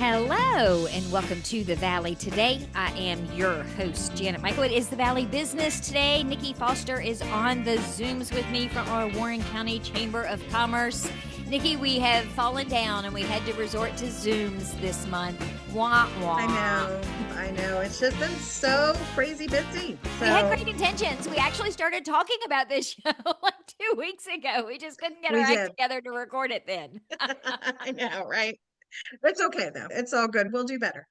Hello and welcome to the Valley Today. I am your host, Janet Michael. It is the Valley Business Today. Nikki Foster is on the Zooms with me from our Warren County Chamber of Commerce. Nikki, we have fallen down and we had to resort to Zooms this month. Wah, wah. I know. It's just been so crazy busy. We had great intentions. We actually started talking about this show like 2 weeks ago. We just couldn't get our act together to record it then. I know, right? It's okay, though. It's all good. We'll do better.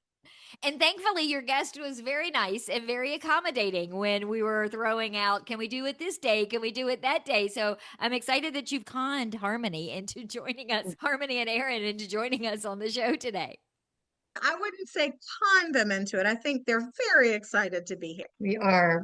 And thankfully, your guest was very nice and very accommodating when we were throwing out, can we do it this day? Can we do it that day? So I'm excited that you've conned Harmony into joining us, Harmony and Aaron, into joining us on the show today. I wouldn't say con them into it. I think they're very excited to be here. We are.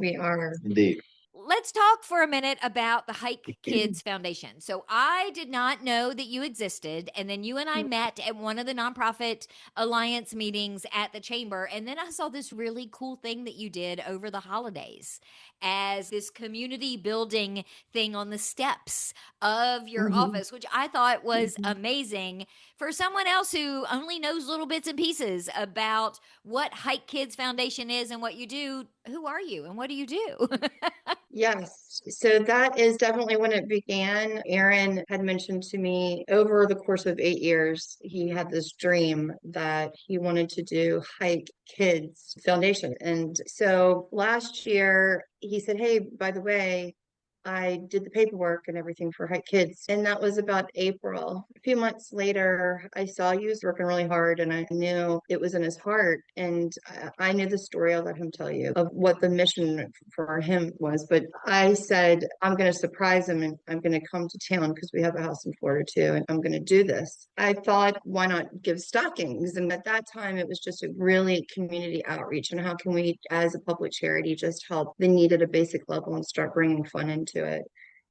Indeed. Let's talk for a minute about the Hike Kidz Foundation. So I did not know that you existed. And then you and I met at one of the nonprofit alliance meetings at the chamber. And then I saw this really cool thing that you did over the holidays as this community building thing on the steps of your office, which I thought was amazing for someone else who only knows little bits and pieces about what Hike Kidz Foundation is and what you do. Who are you and what do you do? Yes. So that is definitely when it began. Aaron had mentioned to me over the course of 8 years, he had this dream that he wanted to do Hike Kidz Foundation. And so last year he said, hey, by the way, I did the paperwork and everything for Hike Kidz. And that was about April. A few months later, I saw he was working really hard and I knew it was in his heart. And I knew the story, I'll let him tell you, of what the mission for him was. But I said, I'm going to surprise him and I'm going to come to town because we have a house in Florida too. And I'm going to do this. I thought, why not give stockings? And at that time, it was just a really community outreach. And how can we, as a public charity, just help the need at a basic level and start bringing fun into it.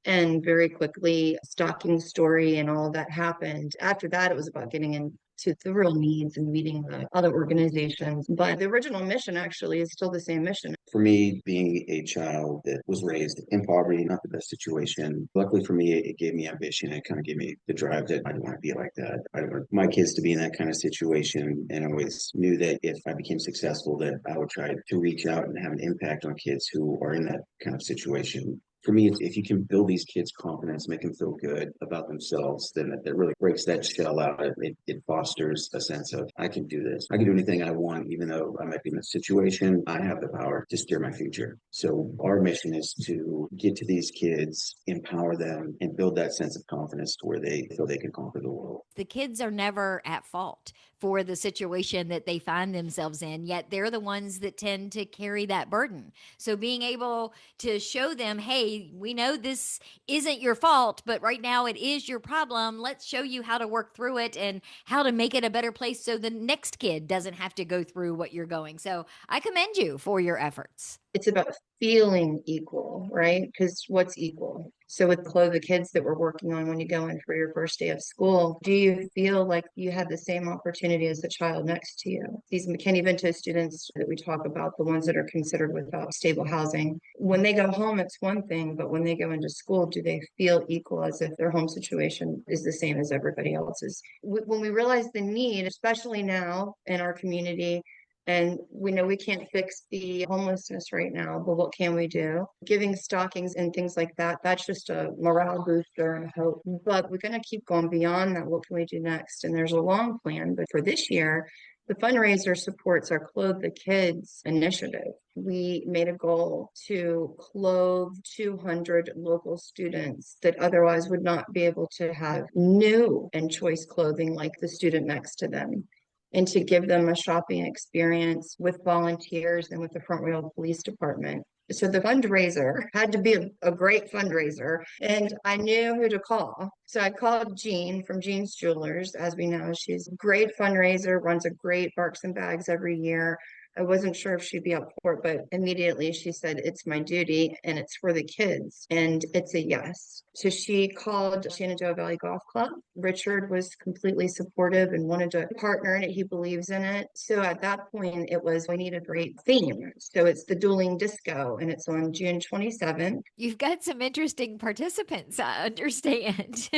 And very quickly, stocking story and all of that happened. After that, it was about getting into the real needs and meeting the other organizations. But the original mission actually is still the same mission. For me, being a child that was raised in poverty, not the best situation, luckily for me, it gave me ambition. It kind of gave me the drive that I didn't want to be like that. I didn't want my kids to be in that kind of situation. And I always knew that if I became successful, that I would try to reach out and have an impact on kids who are in that kind of situation. For me, if you can build these kids' confidence, make them feel good about themselves, then that really breaks that shell out. It fosters a sense of, I can do this. I can do anything I want, even though I might be in a situation. I have the power to steer my future. So our mission is to get to these kids, empower them, and build that sense of confidence to where they feel they can conquer the world. The kids are never at fault for the situation that they find themselves in, yet they're the ones that tend to carry that burden. So being able to show them, hey, we know this isn't your fault, but right now it is your problem. Let's show you how to work through it and how to make it a better place so the next kid doesn't have to go through what you're going. So I commend you for your efforts. It's about feeling equal, right? Because what's equal? So with Clothe the Kids that we're working on when you go in for your first day of school, do you feel like you have the same opportunity as the child next to you? These McKinney-Vento students that we talk about, the ones that are considered without stable housing, when they go home, it's one thing, but when they go into school, do they feel equal as if their home situation is the same as everybody else's? When we realize the need, especially now in our community, and we know we can't fix the homelessness right now, but what can we do? Giving stockings and things like that, that's just a morale booster and hope. But we're going to keep going beyond that. What can we do next? And there's a long plan. But for this year, the fundraiser supports our Clothe the Kids initiative. We made a goal to clothe 200 local students that otherwise would not be able to have new and choice clothing like the student next to them, and to give them a shopping experience with volunteers and with the Front Royal Police Department. So the fundraiser had to be a great fundraiser, and I knew who to call. So I called Jean from Jean's Jewelers. As we know, she's a great fundraiser, runs a great Barks and Bags every year. I wasn't sure if she'd be up for it, but immediately she said, it's my duty and it's for the kids. And it's a yes. So she called Shenandoah Valley Golf Club. Richard was completely supportive and wanted to partner in it. He believes in it. So at that point, it was, we need a great theme. So it's the Dueling Disco, and it's on June 27th. You've got some interesting participants, I understand.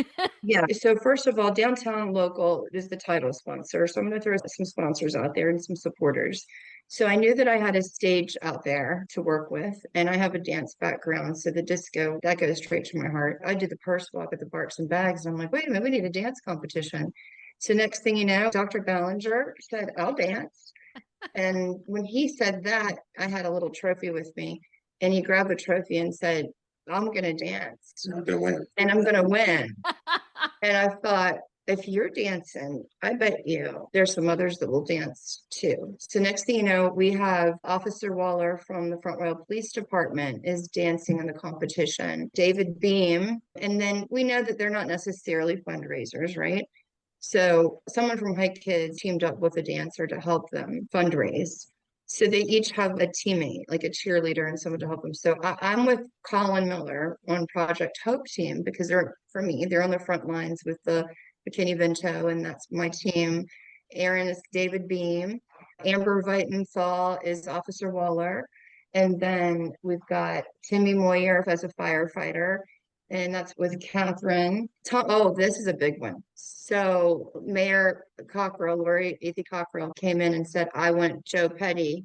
Yeah. So first of all, Downtown Local is the title sponsor. So I'm going to throw some sponsors out there and some supporters. So I knew that I had a stage out there to work with, and I have a dance background. So the disco, that goes straight to my heart. I did the purse walk at the Barks and Bags, and I'm like, wait a minute, we need a dance competition. So next thing you know, Dr. Ballinger said, I'll dance. And when he said that, I had a little trophy with me, and he grabbed the trophy and said, I'm going to dance. I'm gonna win. And I'm going to win. And I thought, if you're dancing, I bet you there's some others that will dance too. So next thing you know, we have Officer Waller from the Front Royal Police Department is dancing in the competition. David Beam. And then we know that they're not necessarily fundraisers, right? So someone from Kidz teamed up with a dancer to help them fundraise. So they each have a teammate, like a cheerleader and someone to help them. So I'm with Colin Miller on Project Hope team because they're, for me, they're on the front lines with the McKinney Vento, and that's my team. Aaron is David Beam. Amber Vitenthal is Officer Waller. And then we've got Timmy Moyer as a firefighter, and that's with Catherine. Oh, this is a big one. So Mayor Cockrell, Lori Ethy Cockrell, came in and said, I want Joe Petty.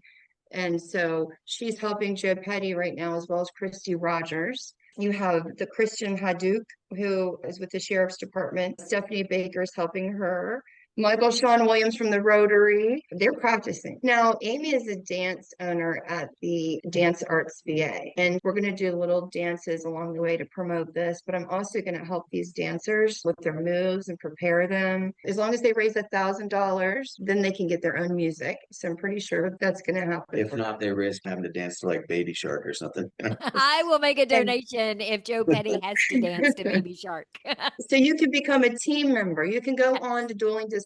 And so she's helping Joe Petty right now, as well as Christy Rogers. You have the Christian Haddouk, who is with the Sheriff's Department. Stephanie Baker is helping her. Michael Sean Williams from the Rotary. They're practicing. Now, Amy is a dance owner at the Dance Arts VA, and we're going to do little dances along the way to promote this, but I'm also going to help these dancers with their moves and prepare them. As long as they raise $1,000, then they can get their own music. So I'm pretty sure that's going to happen. If not, they risk having to dance to like Baby Shark or something. I will make a donation if Joe Petty has to dance to Baby Shark. So you can become a team member. You can go on to duelingdisco.com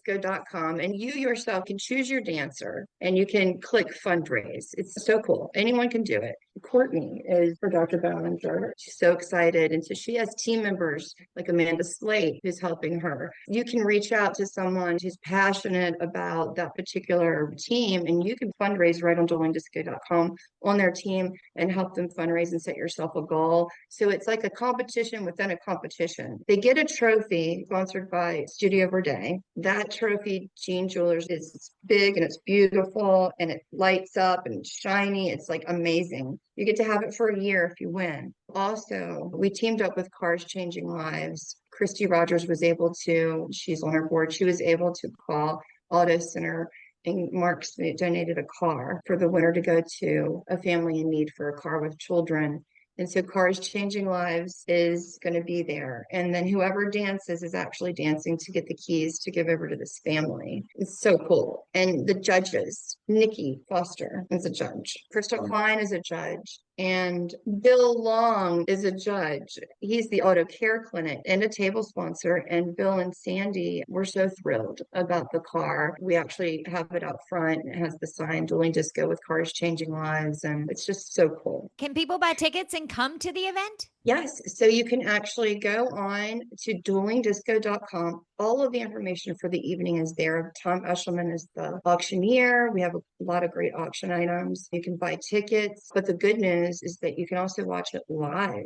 and you yourself can choose your dancer and you can click fundraise. It's so cool. Anyone can do it. Courtney is for Dr. Ballinger. She's so excited. And so she has team members like Amanda Slate who's helping her. You can reach out to someone who's passionate about that particular team and you can fundraise right on duelingdisco.com on their team and help them fundraise and set yourself a goal. So it's like a competition within a competition. They get a trophy sponsored by Studio Verde. That trophy, Jean Jewelers, is big and it's beautiful and it lights up and shiny. It's like amazing. You get to have it for a year if you win. Also, we teamed up with Cars Changing Lives. Christy Rogers was able to, she's on our board, she was able to call Auto Center and Mark's donated a car for the winner to go to a family in need for a car with children. And so Cars Changing Lives is going to be there. And then whoever dances is actually dancing to get the keys to give over to this family. It's so cool. And the judges, Nikki Foster is a judge. Crystal Klein is a judge. And Bill Long is a judge. He's the Auto Care Clinic and a table sponsor. And Bill and Sandy were so thrilled about the car. We actually have it out front. It has the sign Dueling Disco with Cars Changing Lives. And it's just so cool. Can people buy tickets and come to the event? Yes. So you can actually go on to duelingdisco.com. All of the information for the evening is there. Tom Eshelman is the auctioneer. We have a lot of great auction items. You can buy tickets. But the good news is that you can also watch it live.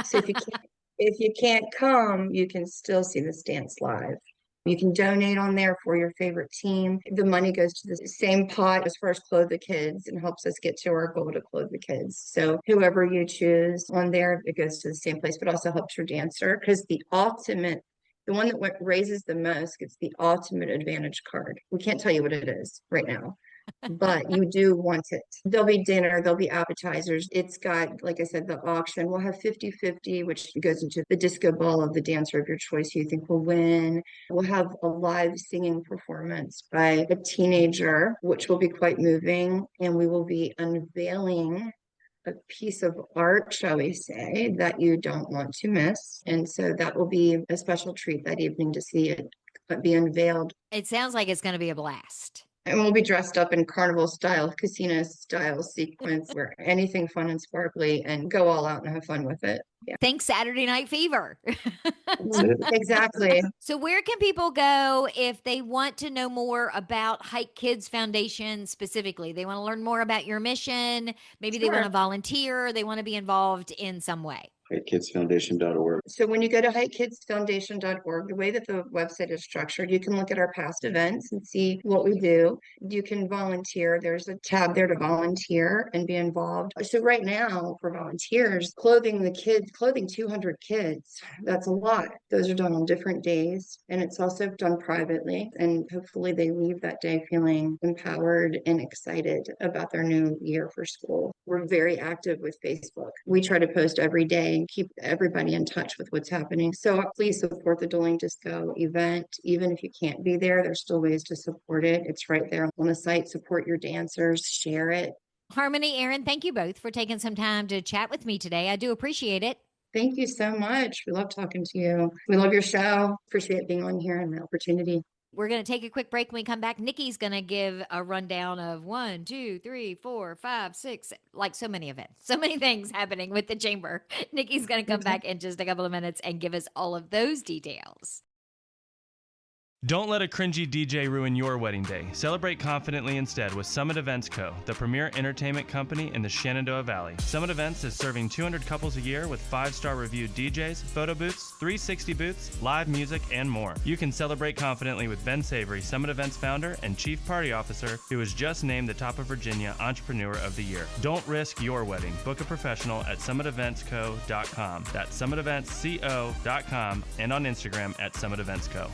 So if you can't come, you can still see this dance live. You can donate on there for your favorite team. The money goes to the same pot as far as Clothe the Kids and helps us get to our goal to clothe the kids. So whoever you choose on there, it goes to the same place, but also helps your dancer because the one that raises the most gets the ultimate advantage card. We can't tell you what it is right now, but you do want it. There'll be dinner, there'll be appetizers. It's got, like I said, the auction. We'll have 50-50, which goes into the disco ball of the dancer of your choice who you think will win. We'll have a live singing performance by a teenager, which will be quite moving. And we will be unveiling a piece of art, shall we say, that you don't want to miss. And so that will be a special treat that evening to see it be unveiled. It sounds like it's going to be a blast. And we'll be dressed up in carnival style, casino style sequence, where anything fun and sparkly and go all out and have fun with it. Yeah. Think Saturday Night Fever. That's it. Exactly. So where can people go if they want to know more about Hike Kids Foundation specifically? They want to learn more about your mission. Maybe they want to Sure. volunteer. They want to be involved in some way. KidsFoundation.org. So when you go to hikekidsfoundation.org, the way that the website is structured, you can look at our past events and see what we do. You can volunteer. There's a tab there to volunteer and be involved. So right now for volunteers, clothing 200 kids, that's a lot. Those are done on different days, and it's also done privately. And hopefully they leave that day feeling empowered and excited about their new year for school. We're very active with Facebook. We try to post every day and keep everybody in touch with what's happening. So please support the Dueling Disco event. Even if you can't be there, there's still ways to support it. It's right there on the site. Support your dancers, share it. Harmony, Aaron, thank you both for taking some time to chat with me today. I do appreciate it. Thank you so much. We love talking to you. We love your show. Appreciate being on here and the opportunity. We're going to take a quick break. When we come back, Nikki's going to give a rundown of 1, 2, 3, 4, 5, 6, like so many events, so many things happening with the chamber. Nikki's going to come back in just a couple of minutes and give us all of those details. Don't let a cringy DJ ruin your wedding day. Celebrate confidently instead with Summit Events Co., the premier entertainment company in the Shenandoah Valley. Summit Events is serving 200 couples a year with 5-star reviewed DJs, photo booths, 360 booths, live music, and more. You can celebrate confidently with Ben Savory, Summit Events founder and chief party officer, who was just named the Top of Virginia Entrepreneur of the Year. Don't risk your wedding. Book a professional at summiteventsco.com. That's summiteventsco.com and on Instagram at Summit Events Co.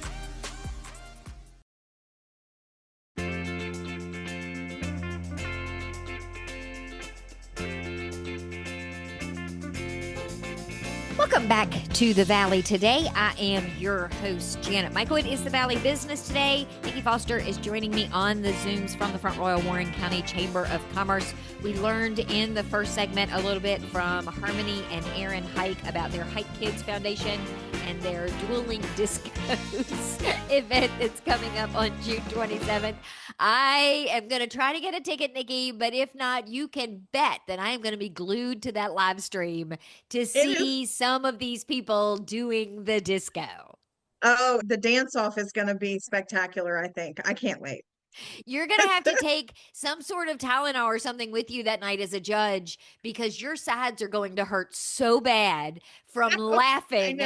Welcome back to the Valley today. I am your host, Janet Michael. It is the Valley Business today. Nikki Foster is joining me on the Zooms from the Front Royal Warren County Chamber of Commerce. We learned in the first segment a little bit from Harmony and Aaron Hike about their Hike Kids Foundation and their Dueling Discos event that's coming up on June 27th. I am going to try to get a ticket, Nikki, but if not, you can bet that I am going to be glued to that live stream to see some of these people doing the disco. Oh, the dance off is going to be spectacular, I think. I can't wait. You're going to have to take some sort of Tylenol or something with you that night as a judge, because your sides are going to hurt so bad from laughing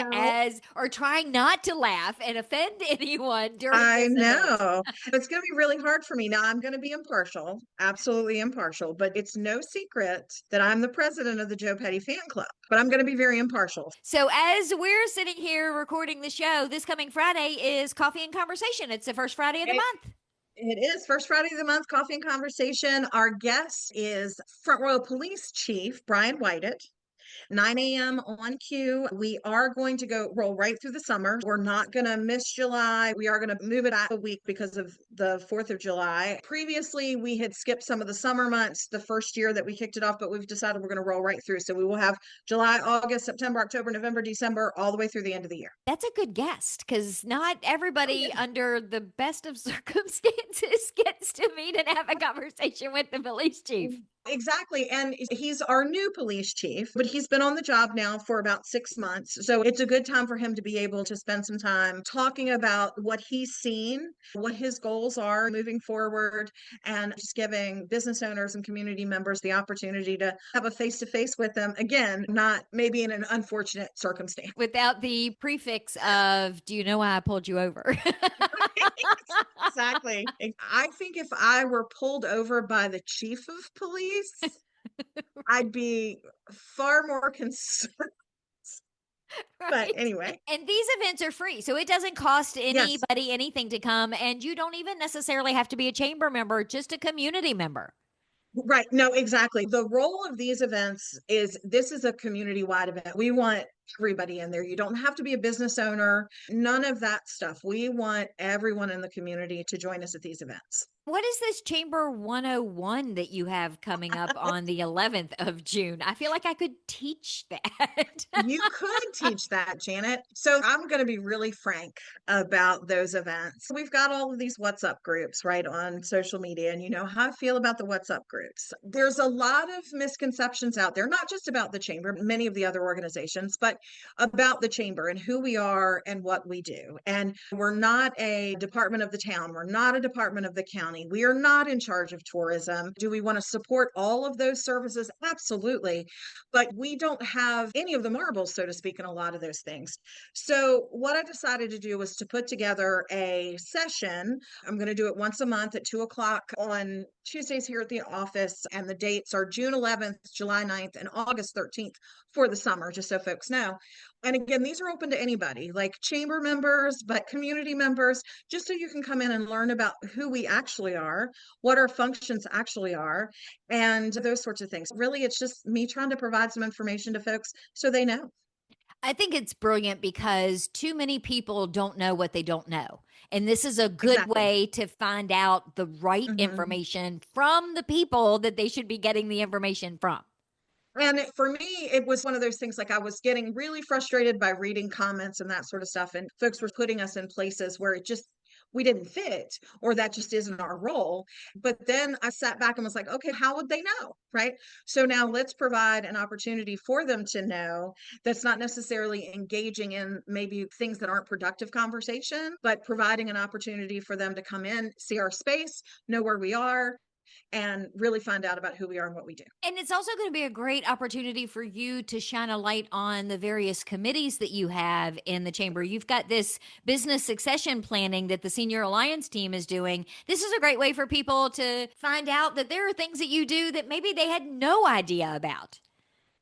or trying not to laugh and offend anyone during this event. know. It's going to be really hard for me. Now, I'm going to be impartial, absolutely impartial, but it's no secret that I'm the president of the Joe Petty fan club, but I'm going to be very impartial. So as we're sitting here recording the show, this coming Friday is Coffee and Conversation. It's the first Friday of the month. It is first Friday of the month, Coffee and Conversation. Our guest is Front Royal Police Chief Brian Whited. 9 a.m. on cue. We are going to roll right through the summer. We're not going to miss July. We are going to move it out a week because of the 4th of July. Previously, we had skipped some of the summer months the first year that we kicked it off, but we've decided we're going to roll right through. So we will have July, August, September, October, November, December, all the way through the end of the year. That's a good guess, because not everybody under the best of circumstances gets to meet and have a conversation with the police chief. Exactly. And he's our new police chief, but he's been on the job now for about 6 months. So it's a good time for him to be able to spend some time talking about what he's seen, what his goals are moving forward, and just giving business owners and community members the opportunity to have a face-to-face with them. Again, not maybe in an unfortunate circumstance. Without the prefix of, do you know why I pulled you over? Exactly. I think if I were pulled over by the chief of police, I'd be far more concerned. Right. But anyway. And these events are free, so it doesn't cost anybody anything to come, and you don't even necessarily have to be a chamber member, just a community member. Right. No, exactly. The role of these events is this is a community-wide event. We want everybody in there. You don't have to be a business owner, none of that stuff. We want everyone in the community to join us at these events. What is this Chamber 101 that you have coming up on the 11th of June? I feel like I could teach that. You could teach that, Janet. So I'm going to be really frank about those events. We've got all of these WhatsApp groups, right, on social media, and you know how I feel about the WhatsApp groups. There's a lot of misconceptions out there, not just about the Chamber, many of the other organizations, but about the Chamber and who we are and what we do. And we're not a department of the town. We're not a department of the county. We are not in charge of tourism. Do we want to support all of those services? Absolutely. But we don't have any of the marbles, so to speak, in a lot of those things. So what I decided to do was to put together a session. I'm going to do it once a month at 2:00 on Tuesdays here at the office. And the dates are June 11th, July 9th, and August 13th for the summer, just so folks know. And again, these are open to anybody, like chamber members, but community members, just so you can come in and learn about who we actually are, what our functions actually are, and those sorts of things. Really, it's just me trying to provide some information to folks so they know. I think it's brilliant because too many people don't know what they don't know. And this is a good Exactly. way to find out the right Mhm. information from the people that they should be getting the information from. And for me, it was one of those things like I was getting really frustrated by reading comments and that sort of stuff. And folks were putting us in places where we didn't fit, or that just isn't our role. But then I sat back and was like, okay, how would they know? Right. So now let's provide an opportunity for them to know that's not necessarily engaging in maybe things that aren't productive conversation, but providing an opportunity for them to come in, see our space, know where we are, and really find out about who we are and what we do. And it's also going to be a great opportunity for you to shine a light on the various committees that you have in the chamber. You've got this business succession planning that the Senior Alliance team is doing. This is a great way for people to find out that there are things that you do that maybe they had no idea about.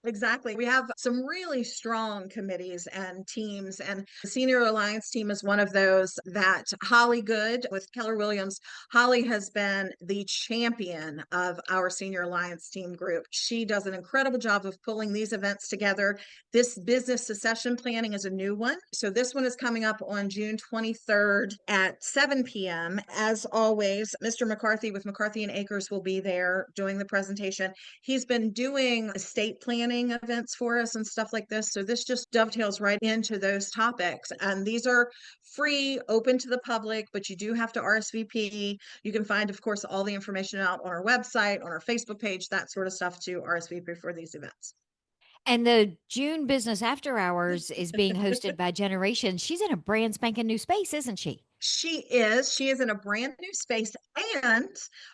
Exactly. We have some really strong committees and teams, and the Senior Alliance team is one of those that Holly Good with Keller Williams. Holly has been the champion of our Senior Alliance team group. She does an incredible job of pulling these events together. This business succession planning is a new one. So this one is coming up on June 23rd at 7 p.m. As always, Mr. McCarthy with McCarthy and Acres will be there doing the presentation. He's been doing estate planning events for us and stuff like this. So this just dovetails right into those topics. And these are free, open to the public, but you do have to RSVP. You can find, of course, all the information out on our website, on our Facebook page, that sort of stuff to RSVP for these events. And the June Business After Hours is being hosted by Generation. She's in a brand spanking new space, isn't she? She is in a brand new space, and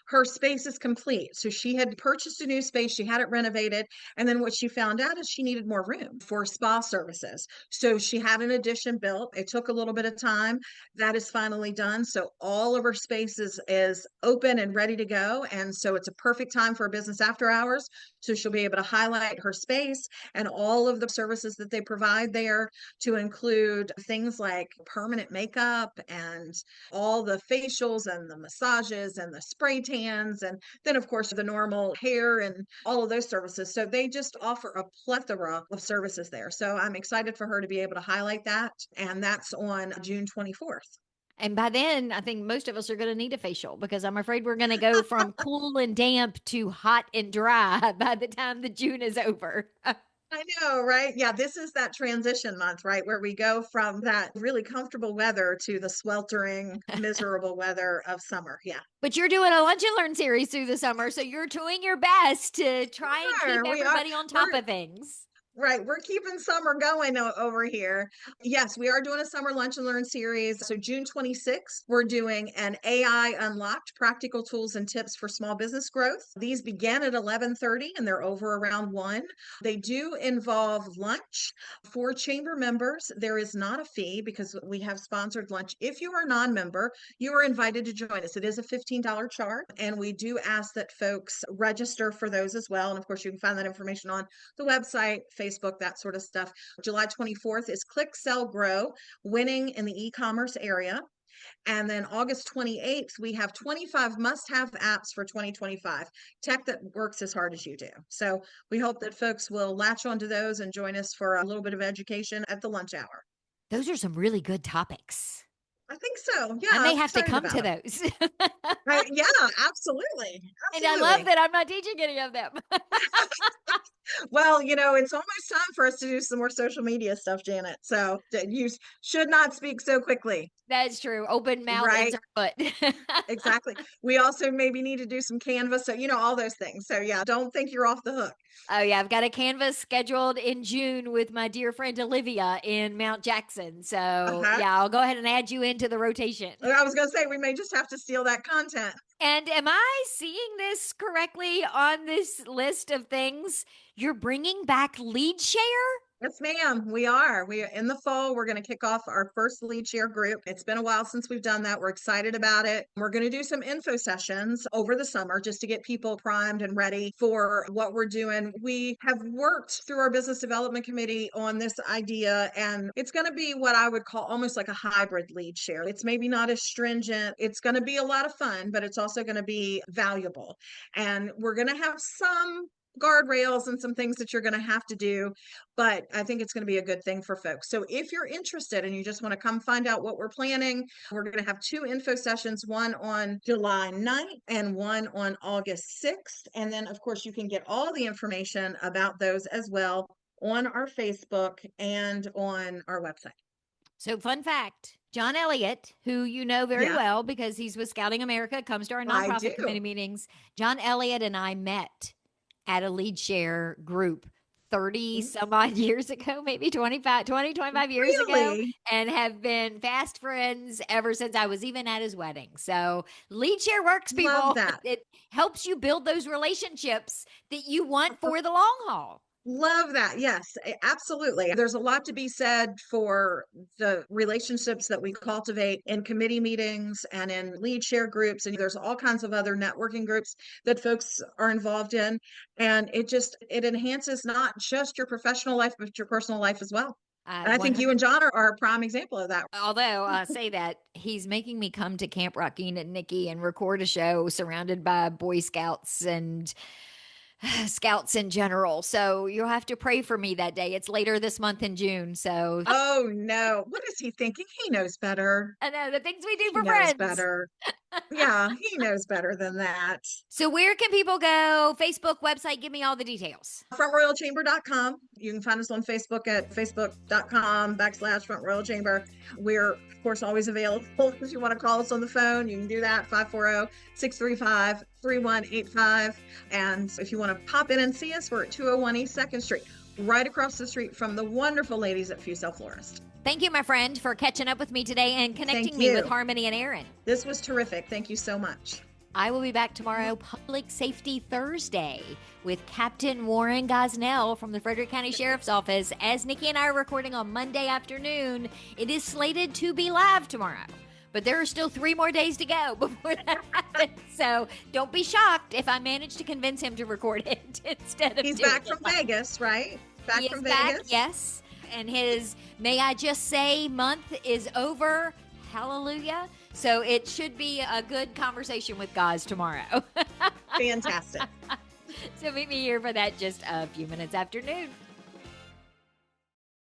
her space is complete. So she had purchased a new space, she had it renovated, and then what she found out is she needed more room for spa services. So she had an addition built. It took a little bit of time. That is finally done. So all of her space is open and ready to go. And so it's a perfect time for a business after hours. So she'll be able to highlight her space and all of the services that they provide there, to include things like permanent makeup and all the facials and the massages and the spray tans, and then of course the normal hair and all of those services. So they just offer a plethora of services there. So I'm excited for her to be able to highlight that, and that's on June 24th. And by then, I think most of us are going to need a facial because I'm afraid we're going to go from cool and damp to hot and dry by the time the June is over. I know, right? Yeah, this is that transition month, right? Where we go from that really comfortable weather to the sweltering, miserable weather of summer. Yeah. But you're doing a lunch and learn series through the summer, so you're doing your best to try and keep We are. everybody on top of things. Right. We're keeping summer going over here. Yes, we are doing a summer lunch and learn series. So June 26th, we're doing an AI Unlocked Practical Tools and Tips for Small Business Growth. These begin at 11:30 and they're over around 1. They do involve lunch for chamber members. There is not a fee because we have sponsored lunch. If you are a non-member, you are invited to join us. It is a $15 charge, and we do ask that folks register for those as well. And of course, you can find that information on the website, Facebook, that sort of stuff. July 24th is Click, Sell, Grow, winning in the e-commerce area. And then August 28th, we have 25 must-have apps for 2025, tech that works as hard as you do. So we hope that folks will latch onto those and join us for a little bit of education at the lunch hour. Those are some really good topics. I think so. Yeah, I may I'm have to excited come about to it. those. Yeah, absolutely. And I love that I'm not teaching any of them. Well, it's almost time for us to do some more social media stuff, Janet. So you should not speak so quickly, That's true. Open mouth, right? insert foot. Exactly. We also maybe need to do some Canvas. So, all those things. So, yeah, don't think you're off the hook. Oh yeah, I've got a canvas scheduled in June with my dear friend Olivia in Mount Jackson. So Uh-huh. yeah, I'll go ahead and add you into the rotation. I was going to say, we may just have to steal that content. And am I seeing this correctly on this list of things? You're bringing back lead share? Yes, ma'am. We are. We are in the fall. We're going to kick off our first lead share group. It's been a while since we've done that. We're excited about it. We're going to do some info sessions over the summer just to get people primed and ready for what we're doing. We have worked through our business development committee on this idea, and it's going to be what I would call almost like a hybrid lead share. It's maybe not as stringent. It's going to be a lot of fun, but it's also going to be valuable. And we're going to have some guardrails and some things that you're going to have to do, but I think it's going to be a good thing for folks. So if you're interested and you just want to come find out what we're planning, we're going to have 2 info sessions, one on July 9th and one on August 6th. And then of course you can get all the information about those as well on our Facebook and on our website. So fun fact, John Elliott, who you know very Yeah. well because he's with Scouting America, comes to our I nonprofit do. committee meetings. John Elliott and I met at a lead share group 30 some odd years ago, maybe 25 years ago, Really? and have been fast friends ever since. I was even at his wedding. So lead share works, people. Love that. It helps you build those relationships that you want for the long haul. Love that. Yes, absolutely. There's a lot to be said for the relationships that we cultivate in committee meetings and in lead share groups. And there's all kinds of other networking groups that folks are involved in. And it enhances not just your professional life, but your personal life as well. And I think you and John are a prime example of that. Although I say that, he's making me come to Camp Janet and Niki and record a show surrounded by Boy Scouts and Scouts in general. So you'll have to pray for me that day. It's later this month in June. So Oh no. What is he thinking? He knows better. I know the things we do He for knows friends. better. Yeah, he knows better than that. So where can people go? Facebook, website, give me all the details. FrontRoyalChamber.com. You can find us on Facebook at facebook.com/Front Royal Chamber. We're, of course, always available. If you want to call us on the phone, you can do that, 540-635-3185. And if you want to pop in and see us, we're at 201 East 2nd Street, right across the street from the wonderful ladies at Fusel Florist. Thank you, my friend, for catching up with me today and connecting Thank me you. with Harmony and Aaron. This was terrific. Thank you so much. I will be back tomorrow, Public Safety Thursday, with Captain Warren Gosnell from the Frederick County Sheriff's Office. As Nikki and I are recording on Monday afternoon, it is slated to be live tomorrow. But there are still 3 more days to go before that happens. So don't be shocked if I manage to convince him to record it instead of He's doing back it from live. Vegas, right? Back He from is Vegas? back, yes. And his May I Just Say month is over. Hallelujah. So it should be a good conversation with Gaz tomorrow. Fantastic. So meet me here for that just a few minutes after noon.